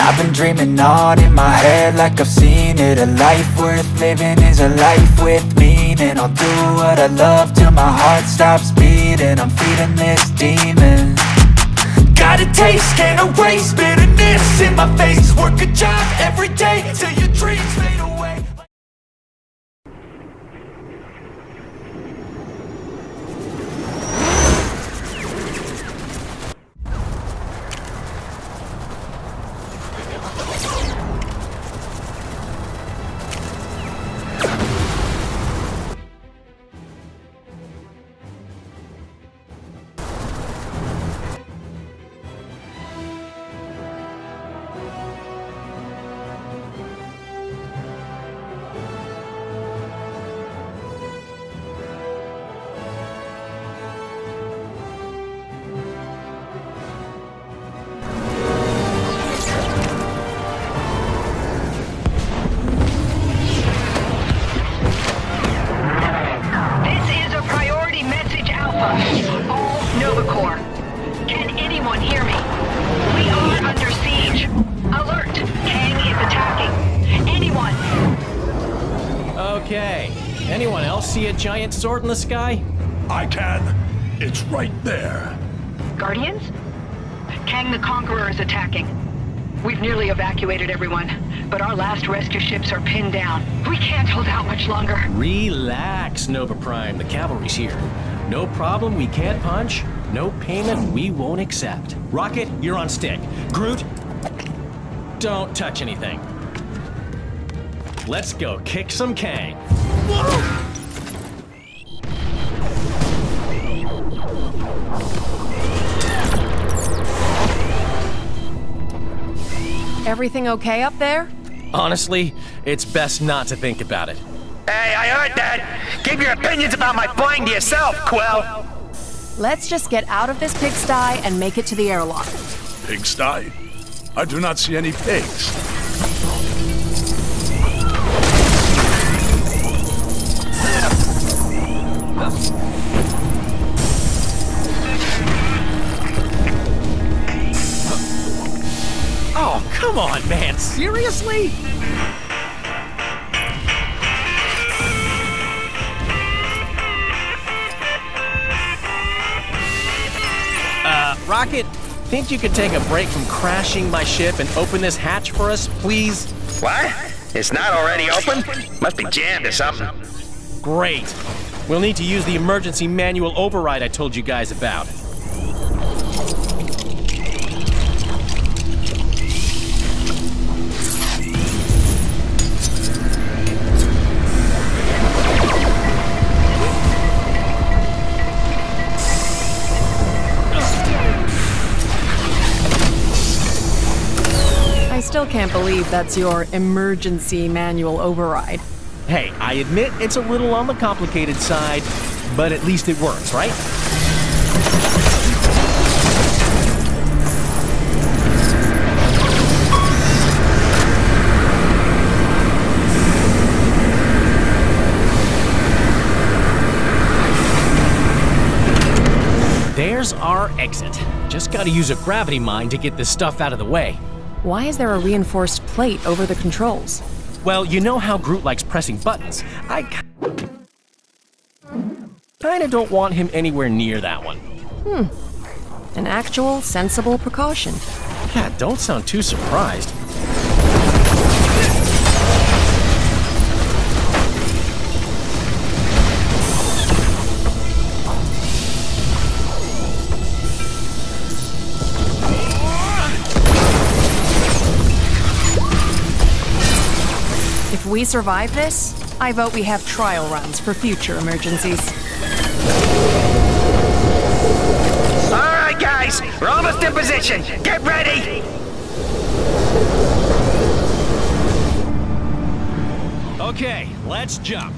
I've been dreaming on in my head like I've seen it. A life worth living is a life with meaning. I'll do what I love till my heart stops beating. I'm feeding this demon. Got a taste, can't erase bitterness in my face. Work a job every day till your dreams fade away. Okay. Anyone else see a giant sword in the sky? I can. It's right there. Guardians? Kang the Conqueror is attacking. We've nearly evacuated everyone, but our last rescue ships are pinned down. We can't hold out much longer. Relax, Nova Prime. The cavalry's here. No problem we can't punch. No payment we won't accept. Rocket, you're on stick. Groot, don't touch anything. Let's go kick some Kang. Whoa! Everything okay up there? Honestly, it's best not to think about it. Hey, I heard that! Keep your opinions about my plane to yourself, Quill! Let's just get out of this pigsty and make it to the airlock. Pigsty? I do not see any pigs. Oh, come on, man. Seriously? Rocket, think you could take a break from crashing my ship and open this hatch for us, please? What? It's not already open? Must be jammed or something. Great. We'll need to use the emergency manual override I told you guys about. I still can't believe that's your emergency manual override. Hey, I admit it's a little on the complicated side, but at least it works, right? There's our exit. Just gotta use a gravity mine to get this stuff out of the way. Why is there a reinforced plate over the controls? Well, you know how Groot likes pressing buttons. I kinda don't want him anywhere near that one. An actual, sensible precaution. Yeah, don't sound too surprised. If we survive this, I vote we have trial runs for future emergencies. All right, guys, we're almost in position. Get ready! Okay, let's jump.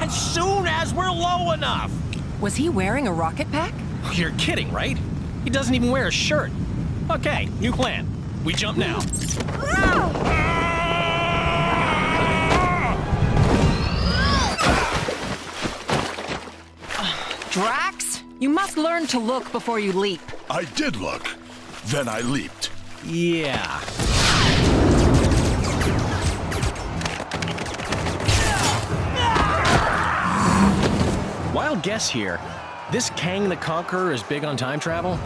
As soon as we're low enough. Was he wearing a rocket pack? You're kidding, right? He doesn't even wear a shirt. Okay, new plan. We jump now. Drax, you must learn to look before you leap. I did look. Then I leaped. Yeah. Wild guess here. This Kang the Conqueror is big on time travel?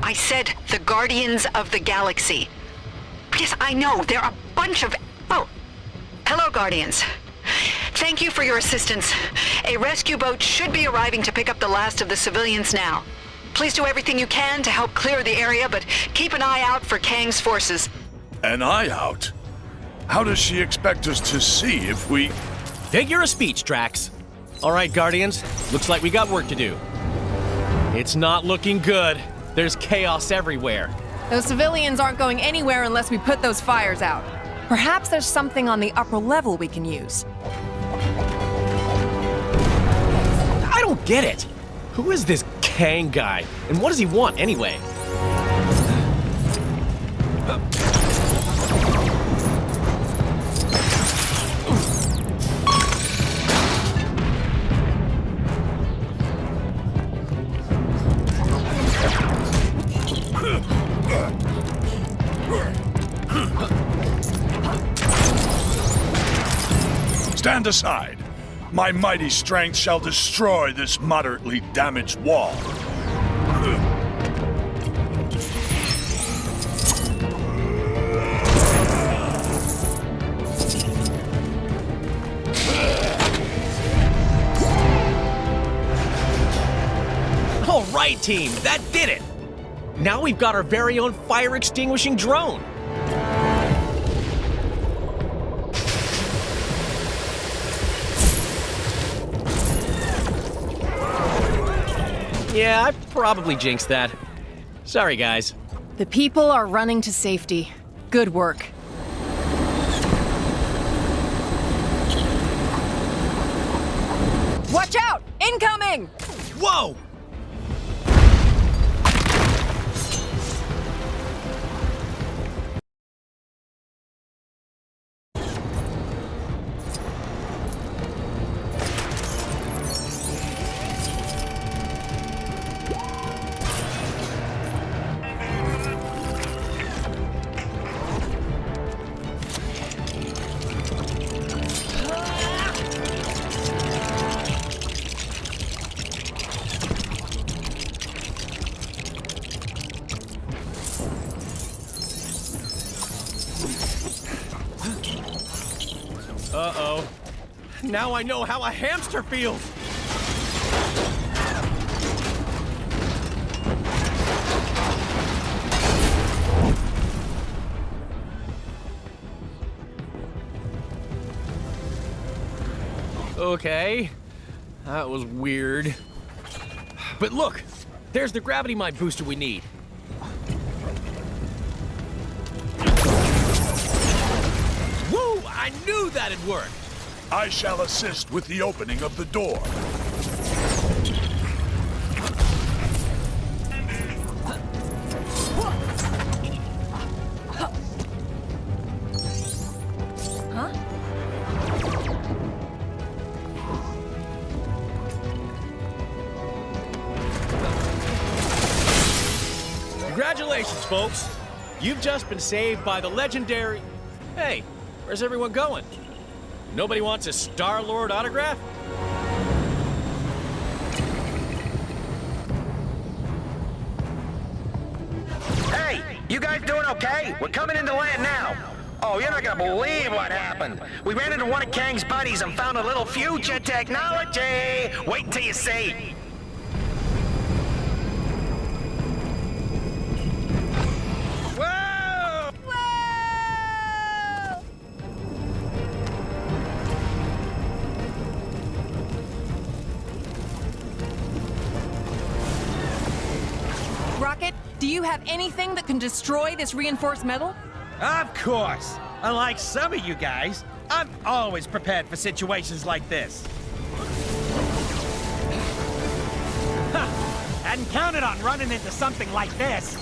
I said the Guardians of the Galaxy. Yes, I know, they're a bunch of... Oh, hello, Guardians. Thank you for your assistance. A rescue boat should be arriving to pick up the last of the civilians now. Please do everything you can to help clear the area, but keep an eye out for Kang's forces. An eye out? How does she expect us to see if we... Figure of speech, Drax. All right, Guardians. Looks like we got work to do. It's not looking good. There's chaos everywhere. Those civilians aren't going anywhere unless we put those fires out. Perhaps there's something on the upper level we can use. I don't get it. Who is this Kang guy? And what does he want anyway? Stand aside. My mighty strength shall destroy this moderately damaged wall. All right, team, that did it. Now we've got our very own fire extinguishing drone. Yeah, I probably jinxed that. Sorry, guys. The people are running to safety. Good work. Watch out! Incoming! Whoa! Uh-oh. Now I know how a hamster feels! Okay. That was weird. But look! There's the gravity mine booster we need. Woo! I knew that'd work! I shall assist with the opening of the door. Congratulations, folks! You've just been saved by the legendary... Hey, where's everyone going? Nobody wants a Star-Lord autograph? Hey, you guys doing okay? We're coming into land now. Oh, you're not gonna believe what happened. We ran into one of Kang's buddies and found a little future technology. Wait till you see. Whoa! Rocket, do you have anything that can destroy this reinforced metal? Of course! Unlike some of you guys, I'm always prepared for situations like this. Ha! Hadn't counted on running into something like this.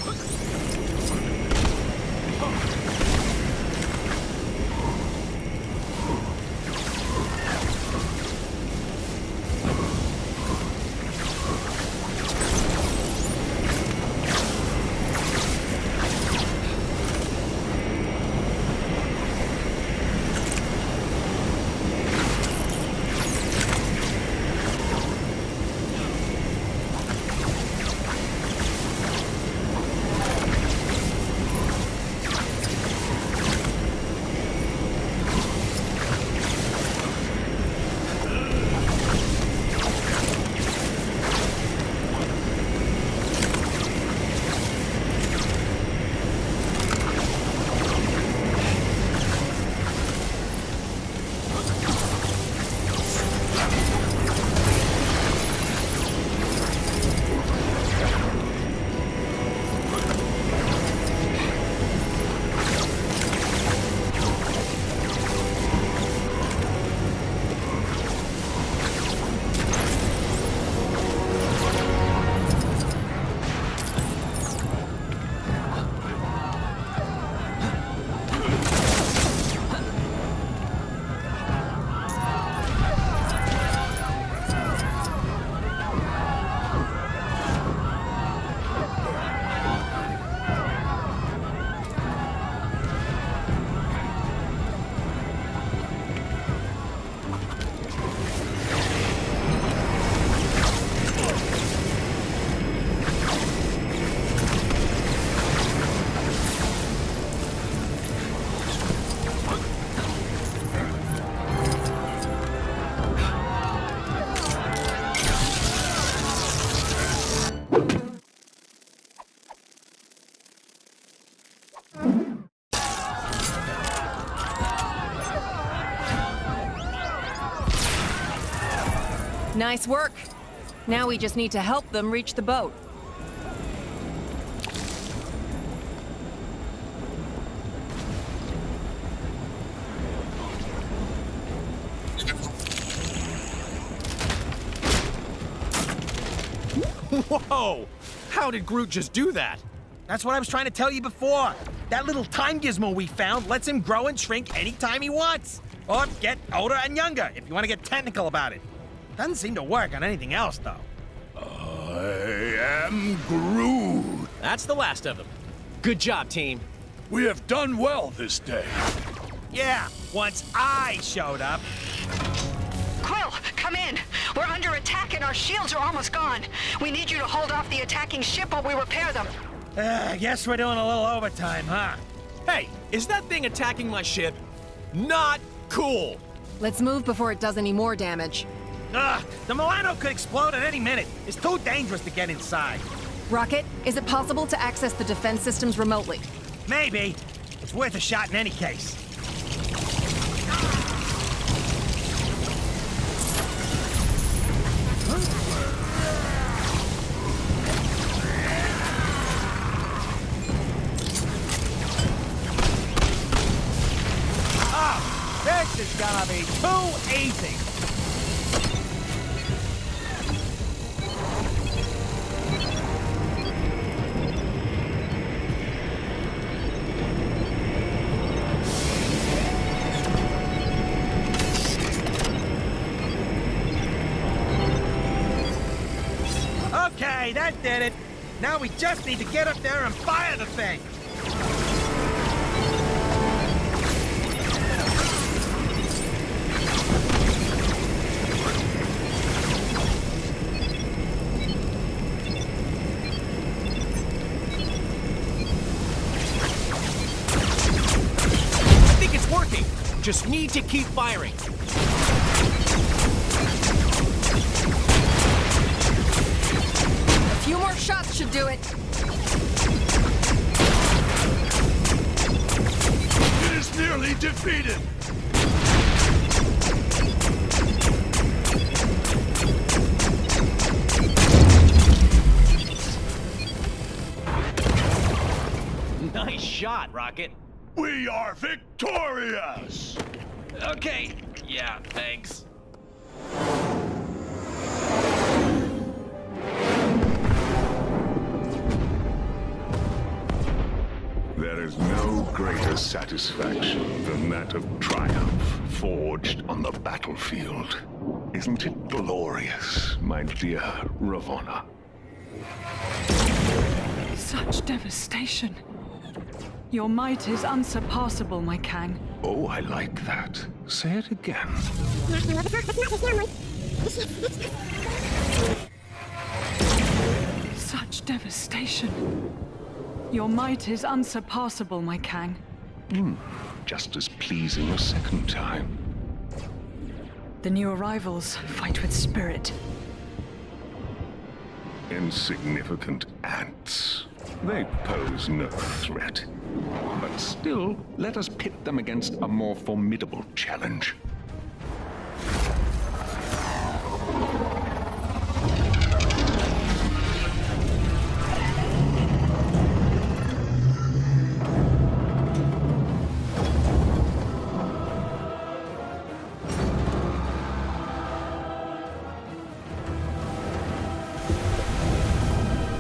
Nice work. Now we just need to help them reach the boat. Whoa! How did Groot just do that? That's what I was trying to tell you before. That little time gizmo we found lets him grow and shrink anytime he wants. Or get older and younger, if you want to get technical about it. Doesn't seem to work on anything else, though. I am Groot. That's the last of them. Good job, team. We have done well this day. Yeah, once I showed up. Quill, come in. We're under attack and our shields are almost gone. We need you to hold off the attacking ship while we repair them. I guess we're doing a little overtime, huh? Hey, is that thing attacking my ship? Not cool! Let's move before it does any more damage. Ugh, the Milano could explode at any minute. It's too dangerous to get inside. Rocket, is it possible to access the defense systems remotely? Maybe. It's worth a shot in any case. This is gonna be too easy. Okay, that did it. Now we just need to get up there and fire the thing. Just need to keep firing. A few more shots should do it. It is nearly defeated. Nice shot, Rocket. We are victorious! Okay, yeah, thanks. There is no greater satisfaction than that of triumph forged on the battlefield. Isn't it glorious, my dear Ravonna? Such devastation. Your might is unsurpassable, my Kang. Oh, I like that. Say it again. Such devastation. Your might is unsurpassable, my Kang. Just as pleasing a second time. The new arrivals fight with spirit. Insignificant ants. They pose no threat. But still, let us pit them against a more formidable challenge.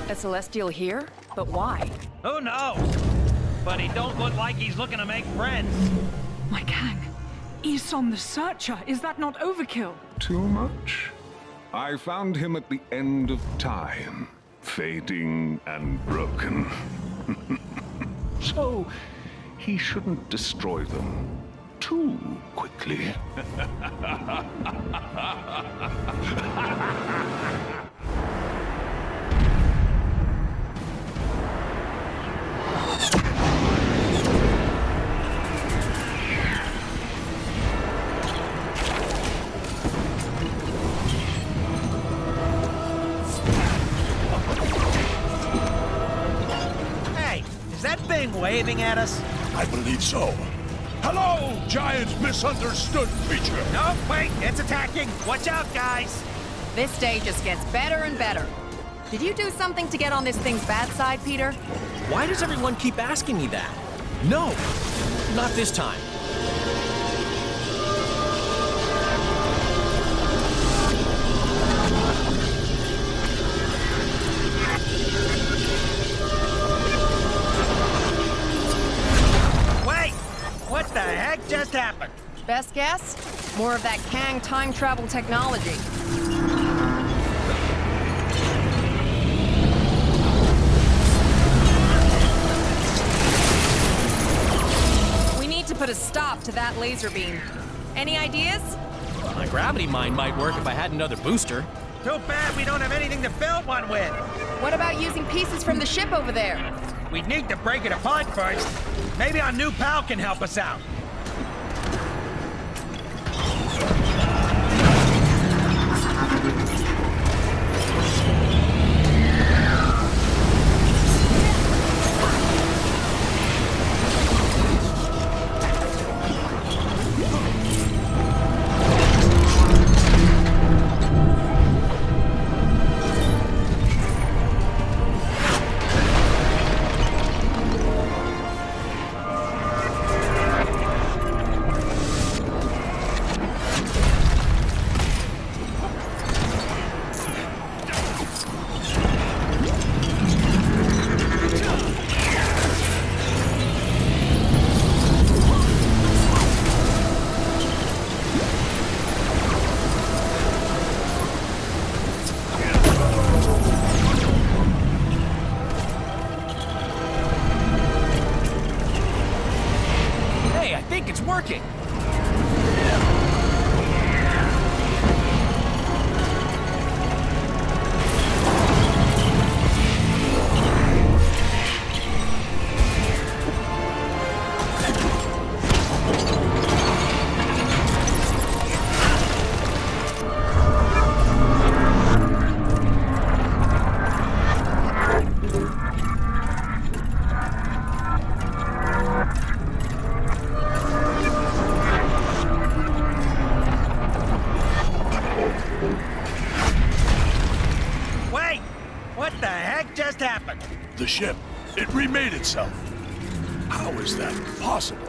A Celestial here? But why? Who knows? But he don't look like he's looking to make friends. My Kang, Isom the Searcher, is that not overkill? Too much? I found him at the end of time, fading and broken. So, he shouldn't destroy them too quickly. Waving at us? I believe so. Hello, giant misunderstood creature. No, wait, it's attacking. Watch out, guys. This day just gets better and better. Did you do something to get on this thing's bad side, Peter? Why does everyone keep asking me that? No, not this time. What the heck just happened? Best guess? More of that Kang time travel technology. We need to put a stop to that laser beam. Any ideas? My gravity mine might work if I had another booster. Too bad we don't have anything to build one with. What about using pieces from the ship over there? We'd need to break it apart first. Maybe our new pal can help us out. Working. The ship, it remade itself. How is that possible?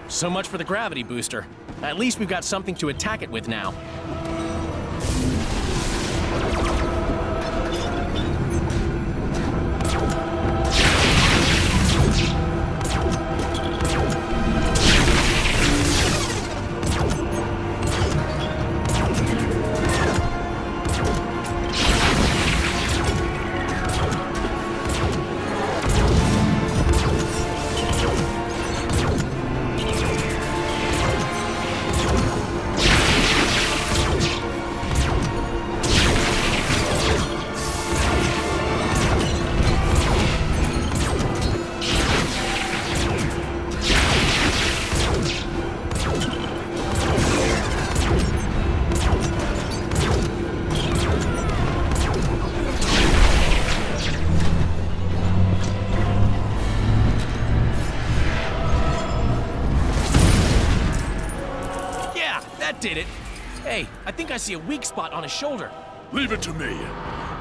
So much for the gravity booster. At least we've got something to attack it with now. That did it. Hey, I think I see a weak spot on his shoulder. Leave it to me.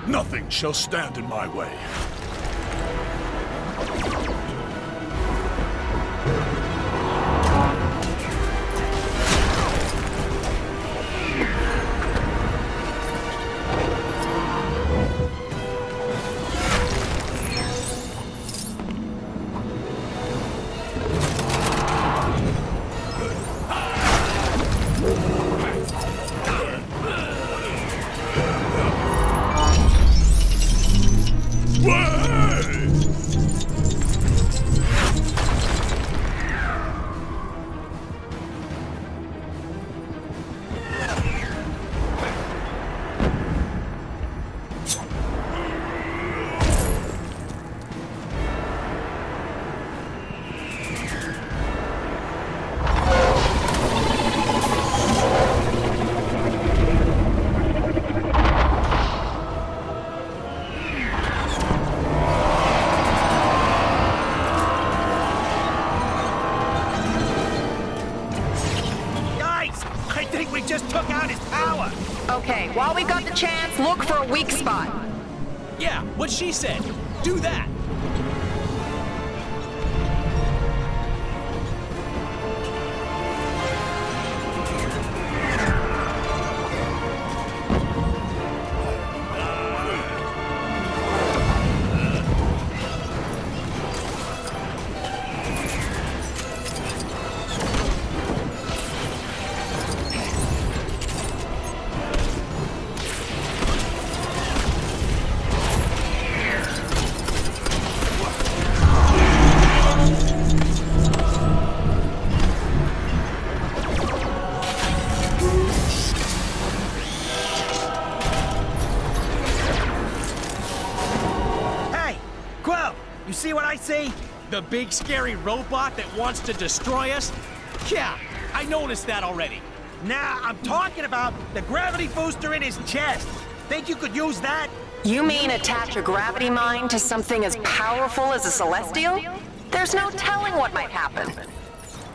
Nothing shall stand in my way. Okay, while we got the chance, look for a weak spot. Yeah, what she said. Do that. You see what I see? The big scary robot that wants to destroy us? Yeah, I noticed that already. Nah, I'm talking about the gravity booster in his chest. Think you could use that? You mean attach a gravity mine to something as powerful as a Celestial? There's no telling what might happen.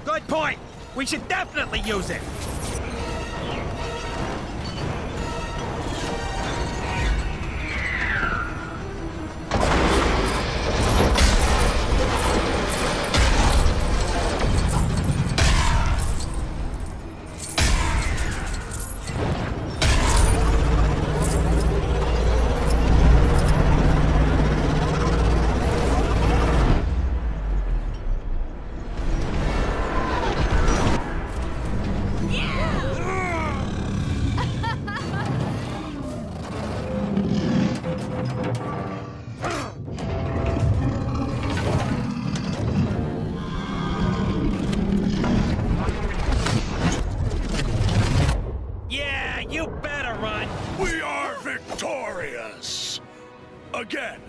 Good point. We should definitely use it. We are victorious! Again!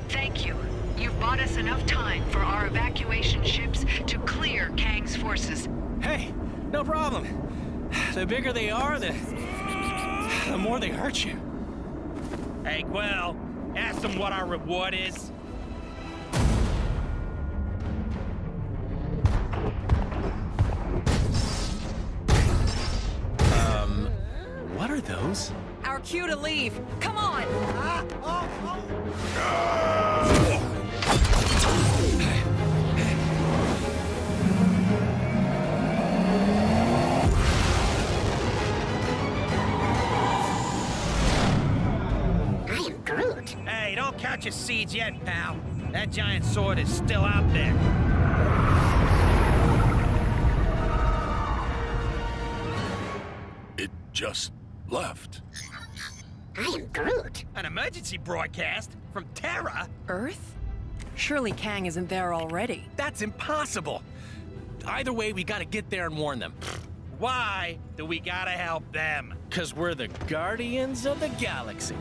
Thank you. You've bought us enough time for our evacuation ships to clear Kang's forces. Hey, no problem. The bigger they are, the more they hurt you. Hey, Quill, ask them what our reward is. What are those? Our cue to leave. Come on! I am Groot. Hey, don't count your seeds yet, pal. That giant sword is still out there. It just left. I am Groot. An emergency broadcast from Terra? Earth? Surely Kang isn't there already. That's impossible. Either way, we gotta get there and warn them. Why do we gotta help them? 'Cause we're the Guardians of the Galaxy.